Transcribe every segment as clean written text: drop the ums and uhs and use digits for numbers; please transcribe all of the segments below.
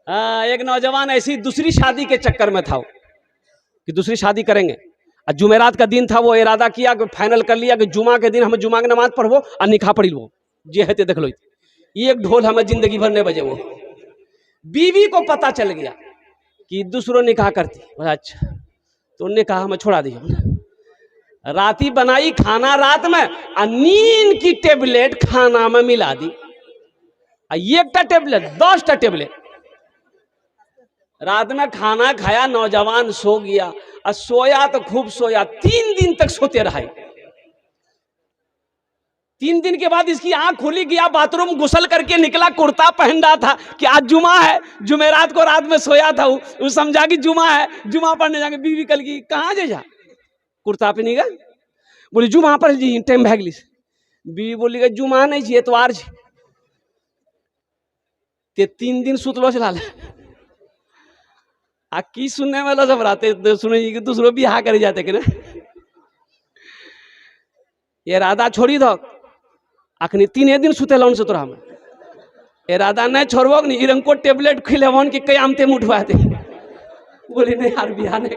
एक नौजवान ऐसी दूसरी शादी के चक्कर में था कि दूसरी शादी करेंगे। और जुमेरात का दिन था, वो इरादा किया कि फाइनल कर लिया कि जुमा के दिन हम जुमा की नमाज पढ़वो और निकाह पढ़ी लो। जे है देख लो, एक ढोल हमें जिंदगी भर नहीं बजे। वो बीवी को पता चल गया कि दूसरों निकाह करती। अच्छा, तो उनने कहा हमें छोड़ा दिया। राती बनाई खाना रात में और नींद की टेबलेट खाना में मिला दी। एक टेबलेट 10 टेबलेट रात में खाना खाया, नौजवान सो गया और सोया तो खूब सोया, 3 दिन तक सोते रहा। 3 दिन के बाद इसकी आंख खुली, गया बाथरूम, गुसल करके निकला, कुर्ता पहन रहा था कि आज जुमा है। जुमेरात को रात में सोया था, वो समझा कि जुमा है, जुमा पढ़ने जाके बीवी कल की कहाँ जा कुर्ता पे नहीं गए, बोली जुमा पर जी टाइम भागली। बीवी बोली गई जुमा नहीं जी एतवार जी। ते 3 दिन सुतलो चला ले आ की सुनने वाला सब रहते सुने कि दूसरों भी हाँ करे जाते कि ना ये राधा छोड़ी दो अखनी 3 दिन सुते लौन से तोरा में इरादा नहीं छोड़बो नहीं इनको टेबलेट खिलेवन के कयामते में उठवा दे। बोली नहीं यार बिहार नहीं।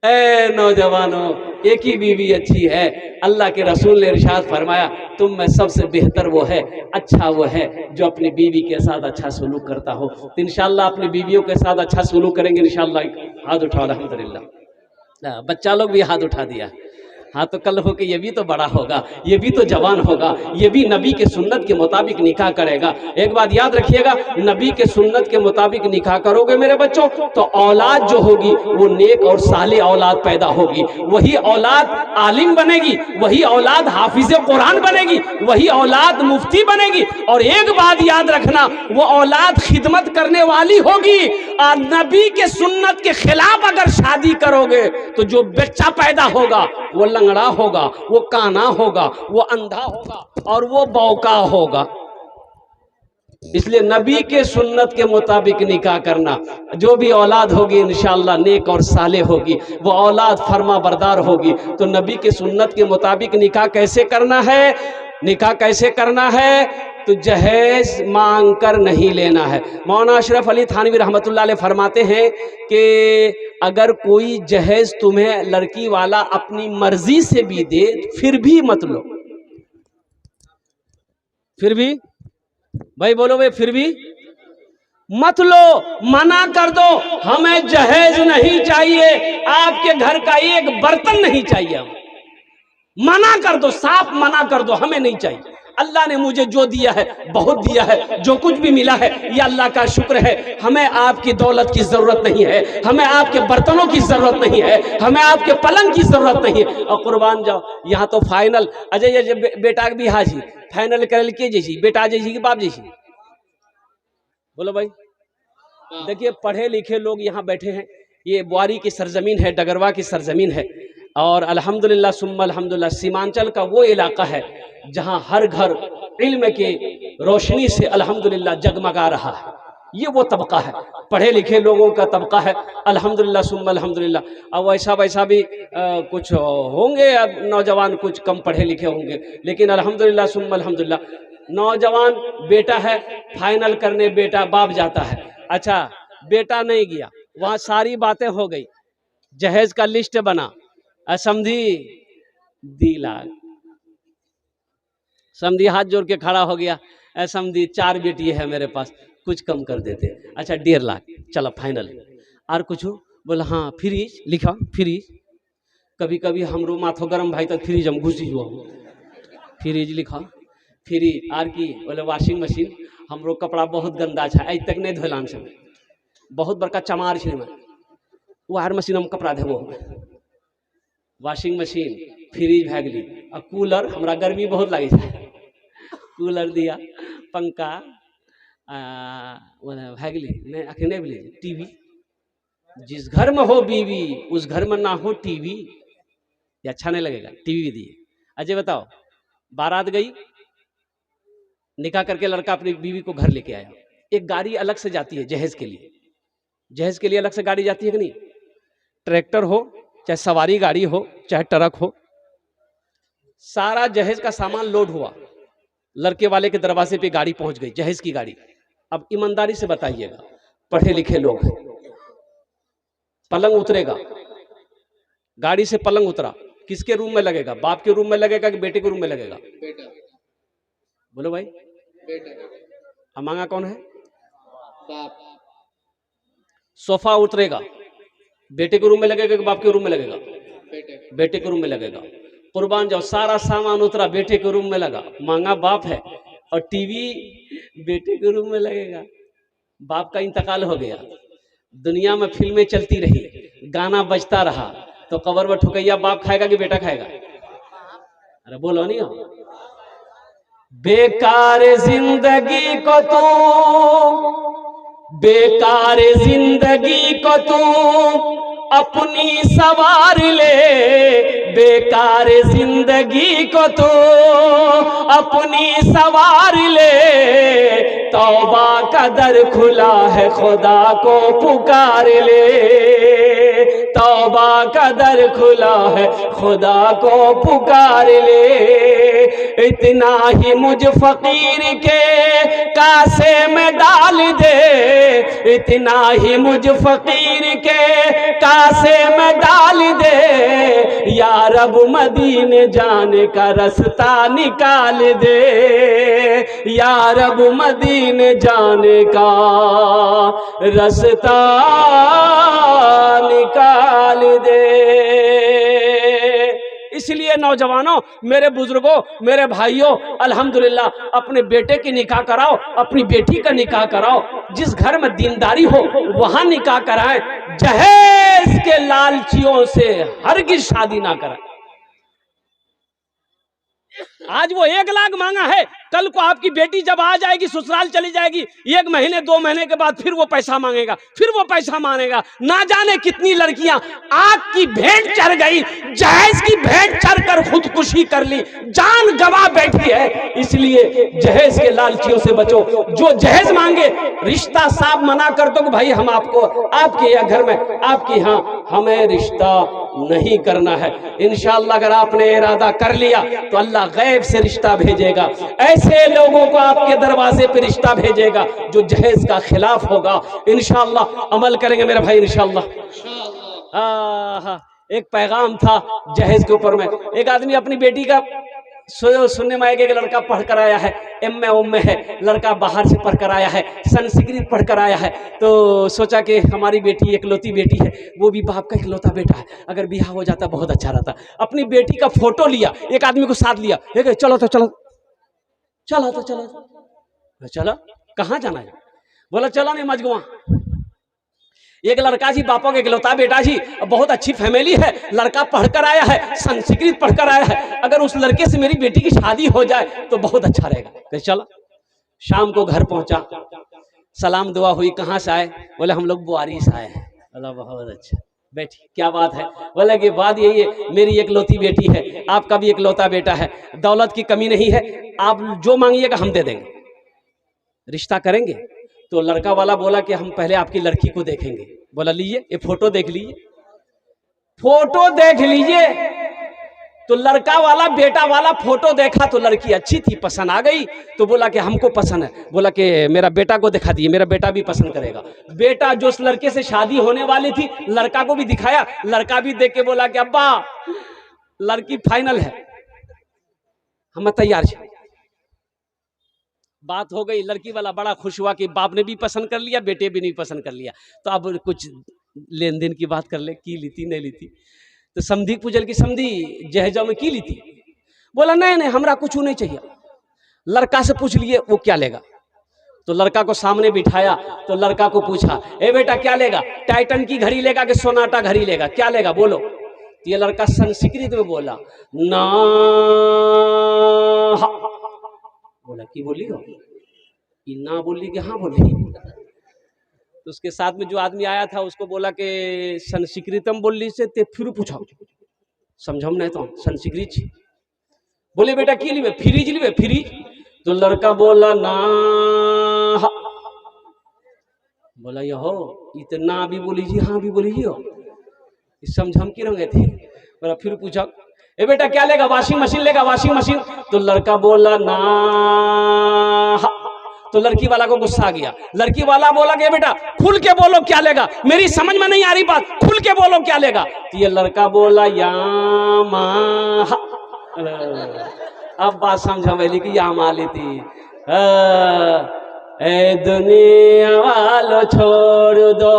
ए नौजवानों, एक ही बीवी अच्छी है। अल्लाह के रसूल ने इरशाद फरमाया तुम में सबसे बेहतर वो है, अच्छा वो है जो अपनी बीवी के साथ अच्छा सलूक करता हो। तो इंशाल्लाह अपनी बीवियों के साथ अच्छा सलूक करेंगे इंशाल्लाह। हाथ उठाओ अल्हम्दुलिल्लाह। बच्चा लोग भी हाथ उठा दिया। हाँ, तो कल हो के ये भी तो बड़ा होगा, ये भी तो जवान होगा, ये भी नबी के सुन्नत के मुताबिक निकाह करेगा। एक बात याद रखिएगा, नबी के सुन्नत के मुताबिक निकाह करोगे मेरे बच्चों तो औलाद जो होगी वो नेक और साले औलाद पैदा होगी। वही औलाद आलिम बनेगी, वही औलाद हाफिज कुरान बनेगी, वही औलाद मुफ्ती बनेगी। और एक बात याद रखना, वो औलाद खिदमत करने वाली होगी। और नबी के सुन्नत के खिलाफ अगर शादी करोगे तो जो बच्चा पैदा होगा वो लंगड़ा होगा, वो काना होगा, वो अंधा होगा और वो बौका होगा। इसलिए नबी के सुन्नत के मुताबिक निकाह करना। जो भी औलाद होगी इंशाअल्लाह नेक और साले होगी, वो औलाद फरमा बरदार होगी। तो नबी के सुन्नत के मुताबिक निकाह कैसे करना है? निकाह कैसे करना है? तो जहेज मांग कर नहीं लेना है। मौलाना अशरफ अली थानवी रहमतुल्लाह अलैह फरमाते हैं कि अगर कोई जहेज तुम्हें लड़की वाला अपनी मर्जी से भी दे फिर भी मत लो। फिर भी भाई बोलो भाई, फिर भी मत लो, मना कर दो। हमें जहेज नहीं चाहिए, आपके घर का एक बर्तन नहीं चाहिए। मना कर दो, साफ मना कर दो, हमें नहीं चाहिए। अल्लाह ने मुझे जो दिया है बहुत दिया है, जो कुछ भी मिला है ये अल्लाह का शुक्र है। हमें आपकी दौलत की जरूरत नहीं है, हमें आपके बर्तनों की जरूरत नहीं है, हमें आपके पलंग की जरूरत नहीं है। और कुर्बान जाओ, यहाँ तो फाइनल अजय बेटा भी हाजी फाइनल कर के जैसी बेटा जैसी कि बाप जैसी। बोलो भाई, देखिए पढ़े लिखे लोग यहाँ बैठे हैं, ये बुआरी की सरजमीन है, डगरवा की सरजमीन है। और अल्हम्दुलिल्लाह सुम्मा अल्हम्दुलिल्लाह सीमांचल का वो इलाका है जहाँ हर घर इल्म के रोशनी से अल्हम्दुलिल्लाह जगमगा रहा है। ये वो तबका है, पढ़े लिखे लोगों का तबका है अल्हम्दुलिल्लाह सुम्मा अल्हम्दुलिल्लाह। अब वैसा भी कुछ होंगे, अब नौजवान कुछ कम पढ़े लिखे होंगे, लेकिन अल्हम्दुलिल्लाह सुम्मा अल्हम्दुलिल्लाह नौजवान बेटा है फाइनल करने, बेटा बाप जाता है। अच्छा, बेटा नहीं गया, वहाँ सारी बातें हो गई, जहेज का लिस्ट बना, समझी दिला समझी हाथ जोड़ के खड़ा हो गया, समझी 4 बेटी है मेरे पास, कुछ कम कर देते। अच्छा 1.5 लाख, चलो फाइनल। और कुछ बोला हाँ फ्रिज लिखा, फ्रिज कभी कभी हमरो माथो गरम भाई तक फ्रिज हम घुसी हुआ, फ्रिज लिखा, फ्रिज आर की बोले वॉशिंग मशीन, हमरो कपड़ा बहुत गंदा है आज तक नहीं धोलान से, बहुत बड़का चमार छे में वो आर मशीन हम कपड़ा धोबो। वॉशिंग मशीन, फ्रिज भए गेली, आ कूलर, हमरा गर्मी बहुत लागे है, कूलर दिया, पंखा भए गेली नहीं अखन नहीं भेलै। टीवी, जिस घर में हो बीवी उस घर में ना हो टीवी, ये अच्छा नहीं लगेगा, टीवी भी दिए। अजय बताओ, बारात गई, निकाह करके लड़का अपनी बीवी को घर लेके आया, एक गाड़ी अलग से जाती है जहेज के लिए, जहेज के लिए अलग से गाड़ी जाती है कि नहीं? ट्रैक्टर हो चाहे सवारी गाड़ी हो चाहे ट्रक हो, सारा जहेज का सामान लोड हुआ, लड़के वाले के दरवाजे पे गाड़ी पहुंच गई, जहेज की गाड़ी। अब ईमानदारी से बताइएगा, पढ़े लिखे लोग हैं, पलंग उतरेगा, गाड़ी से पलंग उतरा, किसके रूम में लगेगा? बाप के रूम में लगेगा कि बेटे के रूम में लगेगा? बेटा। बोलो भाई। बेटा। अब मांगा कौन है? बाप। सोफा उतरेगा, बेटे के रूम में लगेगा कि बाप के रूम में लगेगा? बेटे। बेटे के रूम में लगेगा। कुर्बान जाओ, सारा सामान उतरा, बेटे के रूम में लगा, मांगा बाप है, और टीवी बेटे के रूम में लगेगा। बाप का इंतकाल हो गया, दुनिया में फिल्में चलती रही, गाना बजता रहा, तो कब्र में ठुकैया बाप खाएगा कि बेटा खाएगा? अरे बोलो नहीं हो। बेकार जिंदगी को तू, बेकार जिंदगी को तू अपनी सवार ले, बेकार जिंदगी को तू अपनी सवार ले, तौबा का दर खुला है खुदा को पुकार ले, तौबा का दर खुला है खुदा को पुकार ले। इतना ही मुझ फकीर के कासे में डाल दे, इतना ही मुझ फकीर के कासे में डाल दे, या रब मदीने जाने का रास्ता निकाल दे, या रब मदीने जाने का रास्ता निकाल दे। इसलिए नौजवानों, मेरे बुजुर्गों, मेरे भाइयों, अल्हम्दुलिल्लाह अपने बेटे की निकाह कराओ, अपनी बेटी का निकाह कराओ। जिस घर में दीनदारी हो वहां निकाह कराएं, जहेज के लालचियों से हरगिज शादी ना कराएं। आज वो 1 लाख मांगा है, कल को आपकी बेटी जब आ जाएगी, ससुराल चली जाएगी, 1 महीने 2 महीने के बाद फिर वो पैसा मांगेगा, फिर वो पैसा मांगेगा। ना जाने कितनी लड़कियां आग की भेंट चढ़ गई, जहेज की भेंट चढ़कर खुदकुशी कर ली, जान गवा बैठी है। इसलिए जहेज के लालचियों से बचो। जो जहेज मांगे, रिश्ता साफ मना कर दो कि भाई हम आपको आपके यहाँ घर में, आपके यहाँ हमें रिश्ता नहीं करना है। इंशाअल्लाह अगर आपने इरादा कर लिया तो अल्लाह गैब से रिश्ता भेजेगा, ऐसे लोगों को आपके दरवाजे पे रिश्ता भेजेगा जो जहेज का खिलाफ होगा। इंशाअल्लाह अमल करेंगे मेरे भाई, इंशाअल्लाह। एक पैगाम था जहेज के ऊपर में। एक आदमी अपनी बेटी का सुनने में आएगा कि लड़का पढ़ कर आया है, एम में है, लड़का बाहर से पढ़ कर आया है, संस्कृत पढ़ कर आया है, तो सोचा कि हमारी बेटी इकलौती बेटी है, वो भी बाप का इकलौता बेटा है, अगर ब्याह हो जाता बहुत अच्छा रहता। अपनी बेटी का फोटो लिया, एक आदमी को साथ लिया, चलो तो चलो, चलो तो चलो, चलो कहाँ जाना है? बोला चलो नहीं मजगुआ। एक लड़का जी, बापों के इकलौता बेटा जी, बहुत अच्छी फैमिली है, लड़का पढ़कर आया है, संस्कृत पढ़कर आया है, अगर उस लड़के से मेरी बेटी की शादी हो जाए तो बहुत अच्छा रहेगा। चलो, शाम को घर पहुंचा, सलाम दुआ हुई, कहाँ से आए? बोले हम लोग बुआरी से आए हैं। बोला बहुत अच्छा, बेटी क्या बात है? बोले कि बात यही है, मेरी इकलौती बेटी है, आपका भी इकलौता बेटा है, दौलत की कमी नहीं है, आप जो मांगिएगा हम दे देंगे, रिश्ता करेंगे। तो लड़का वाला बोला कि हम पहले आपकी लड़की को देखेंगे। बोला लीजिए ये फोटो देख लीजिए, फोटो देख लीजिए। तो लड़का वाला, बेटा वाला फोटो देखा तो लड़की अच्छी थी, पसंद आ गई, तो बोला कि हमको पसंद है। बोला कि मेरा बेटा को दिखा दिए, मेरा बेटा भी पसंद करेगा। बेटा जो उस लड़के से शादी होने वाली थी, लड़का को भी दिखाया, लड़का भी देख के बोला कि अब्बा लड़की फाइनल है, हम तैयार हैं। बात हो गई, लड़की वाला बड़ा खुश हुआ कि बाप ने भी पसंद कर लिया, बेटे भी नहीं पसंद कर लिया, तो अब कुछ लेन देन की बात कर ले, की लीती नहीं लीती। तो समधी पूजल की समधी जहेजा में की लीती। बोला नहीं नहीं हमरा कुछ नहीं चाहिए, लड़का से पूछ लिए वो क्या लेगा। तो लड़का को सामने बिठाया, तो लड़का को पूछा, ए बेटा क्या लेगा, टाइटन की घड़ी लेगा कि सोनाटा घड़ी लेगा, क्या लेगा बोलो। तो ये लड़का संस्कृत में बोला ना, बोला कि बोली हो कि ना, बोली कि हाँ बोली। तो उसके साथ में जो आदमी आया था उसको बोला कि संस्कृतम बोली से ते फिर पूछा, समझम नहीं तो संस्कृत। बोले बेटा की लीबे, फ्रीज लीबे, फ्रीज। तो लड़का बोला ना, बोला ये हो इतना भी बोली जी, हाँ भी बोली जी हो, समझम की रंगे थे। बोला फिर पूछा ए बेटा क्या लेगा? वॉशिंग मशीन लेगा, वॉशिंग मशीन। तो लड़का बोला ना। तो लड़की वाला को गुस्सा आ गया। लड़की वाला बोला कि बेटा खुल के बोलो क्या लेगा, मेरी समझ में नहीं आ रही बात, खुल के बोलो क्या लेगा। तो ये लड़का बोला यामा। अब बात समझा मैली कि यामा लेती। ए दुनिया वालों छोड़ दो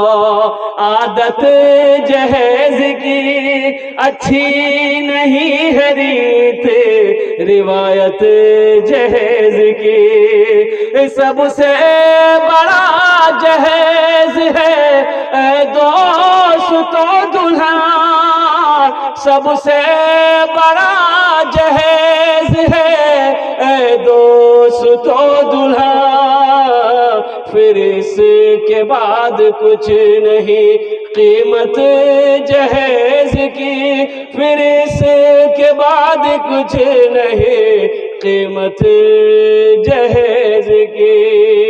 आदत जहेज की, अच्छी नहीं है रीत रिवायत जहेज की। सबसे बड़ा जहेज है ए दोस्तों दुल्हा, सबसे बड़ा जहेज है ए दोस्तों दुल्हा। फिर इसके बाद कुछ नहीं कीमत जहेज की, फिर इसके बाद कुछ नहीं कीमत जहेज की।